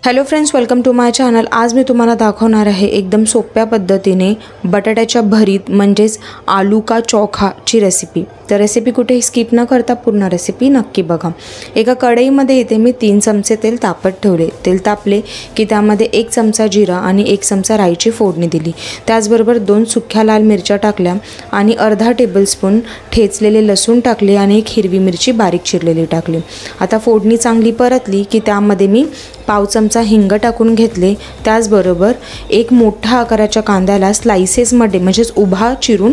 Hello friends, welcome to my channel. आज मी तुम्हाला दाखवणार आहे एकदम सोप्या पद्धतीने बटाट्याच्या भरीत म्हणजेच आलू का चोखाची रेसिपी। तर रेसिपी कुठेही स्किप न करता पूर्ण रेसिपी नक्की बघा। एका कढईमध्ये इथे मी 3 चमचे तेल तापत ठेवले। तेल तापले की त्यामध्ये 1 चमचा जिरा आणि 1 चमचा राईची फोडणी दिली। त्याचबरोबर 2 सुक्या लाल मिरच्या टाकल्या आणि अर्धा टेबलस्पून ठेचलेले लसूण टाकले आणि 1 हिरवी मिरची बारीक चिरलेली टाकली। आता फोडणी चांगली परतली की त्यामध्ये मी पाव चमचा हिंग टाकून घेतले। त्याचबरोबर 1 मोठा आकाराच्या कांद्याला स्लाइसेसमध्ये म्हणजेच उभा चिरून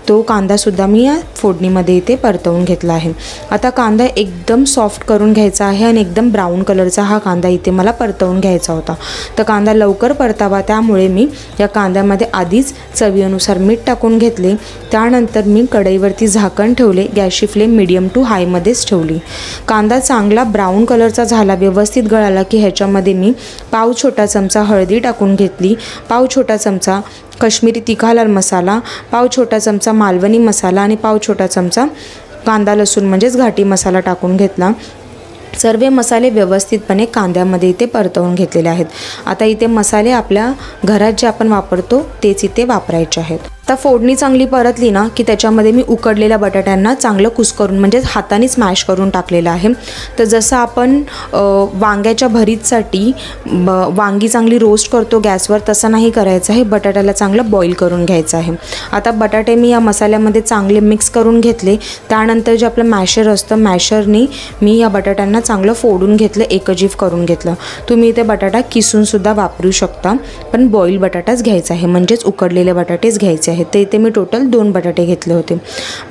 तो कांदा सुद्धा मी या फोडणीमध्ये इथे परतवून घेतला आहे। आता कांदा एकदम सॉफ्ट करून घ्यायचा आहे आणि एकदम ब्राऊन कलरचा हा कांदा इथे मला परतवून घ्यायचा होता। तर कांदा लवकर परतावा त्यामुळे मी या कांद्यामध्ये आधीच चवीनुसार मीठ टाकून घेतले। त्यानंतर मी कढईवरती झाकण ठेवले। गॅसची फ्लेम मीडियम टू हाय मध्येच ठेवली। कांदा चांगला ब्राऊन कलरचा झाला, व्यवस्थित गळाला की ह्याच्यामध्ये मी पाव छोटा चमचा हळदी टाकून घेतली, पाव छोटा चमचा कश्मीरी तिखा लाल मसाला, पाव छोटा चमचा मालवणी मसाला आणि पाव छोटा चमचा कांदा लसूण म्हणजेच घाटी मसाला टाकून घेतला। सर्व मसाले व्यवस्थितपणे कांद्यामध्ये इथे परतवून घेतलेले आहेत। आता इथे मसाले आपल्या घरात जे आपण वापरतो तेच इथे वापरायचे आहेत। आता फोडणी चांगली परतली ना की त्याच्यामध्ये मी उकडलेल्या बटाट्यांना चांगलं कुस्करून म्हणजेच हाताने स्मॅश करून टाकलेलं आहे। तर जसं आपण वांग्याच्या भरीतसाठी वांगी चांगली रोस्ट करतो गॅसवर, तसं नाही करायचं आहे, बटाट्याला चांगलं बॉईल करून घ्यायचं आहे। आता बटाटे मी या मसाल्यामध्ये चांगले मिक्स करून घेतले। त्यानंतर जे आपलं मॅशर असतं, मॅशरनी मी या बटाट्यांना चांगलं फोडून घेतलं, एकजीव करून घेतलं। तुम्ही इथे बटाटा किसून सुद्धा वापरू शकता, पण बॉईल बटाटाच घ्यायचा आहे म्हणजेच उकडलेले बटाटेच घ्यायचे आहेत। ते इथे मी टोटल 2 बटाटे घेतले होते।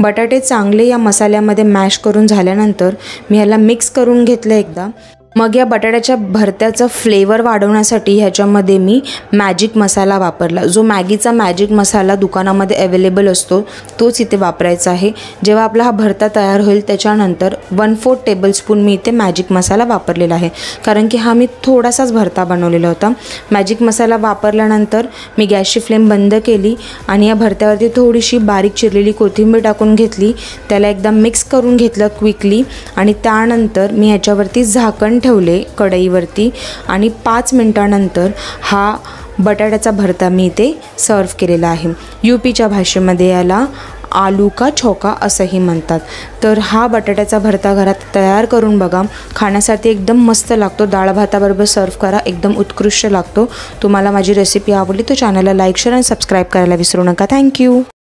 बटाटे चांगले या मसाल्यामध्ये मॅश करून झाल्यानंतर मी ह्याला मिक्स करून घेतलं एकदा। मग या बटाट्याच्या भरत्याचा फ्लेवर वाढवण्यासाठी ह्याच्यामध्ये मी मॅजिक मसाला वापरला। जो मॅगीचा मॅजिक मसाला दुकानामध्ये अवेलेबल असतो तोच इथे वापरायचा आहे। जेव्हा आपला हा भरता तयार होईल त्याच्यानंतर 1/4 टेबलस्पून मी इथे मॅजिक मसाला वापरलेला आहे, कारण की हा मी थोडासाच भरता बनवलेला होता। मॅजिक मसाला वापरल्यानंतर मी गॅसची फ्लेम बंद केली आणि या भरत्यावरती थोडीशी बारीक चिरलेली कोथिंबीर टाकून घेतली, त्याला एकदा मिक्स करून घेतलं क्विकली आणि त्यानंतर मी ह्याच्यावरती झाकण ठेवले कढईवरती आणि 5 मिनिटांनंतर हा बटाट्याचा भरता मी इथे सर्व केलेला आहे। यूपीच्या भाषेमध्ये याला आलू का चोखा असंही म्हणतात। तर हा बटाट्याचा भरता घरात तयार करून बघा, खाण्यासाठी एकदम मस्त लागतो। डाळ भाताबरोबर सर्व करा, एकदम उत्कृष्ट लागतो। तुम्हाला माझी रेसिपी आवडली तर चॅनलला लाईक, शेअर आणि सबस्क्राईब करायला विसरू नका। थँक्यू।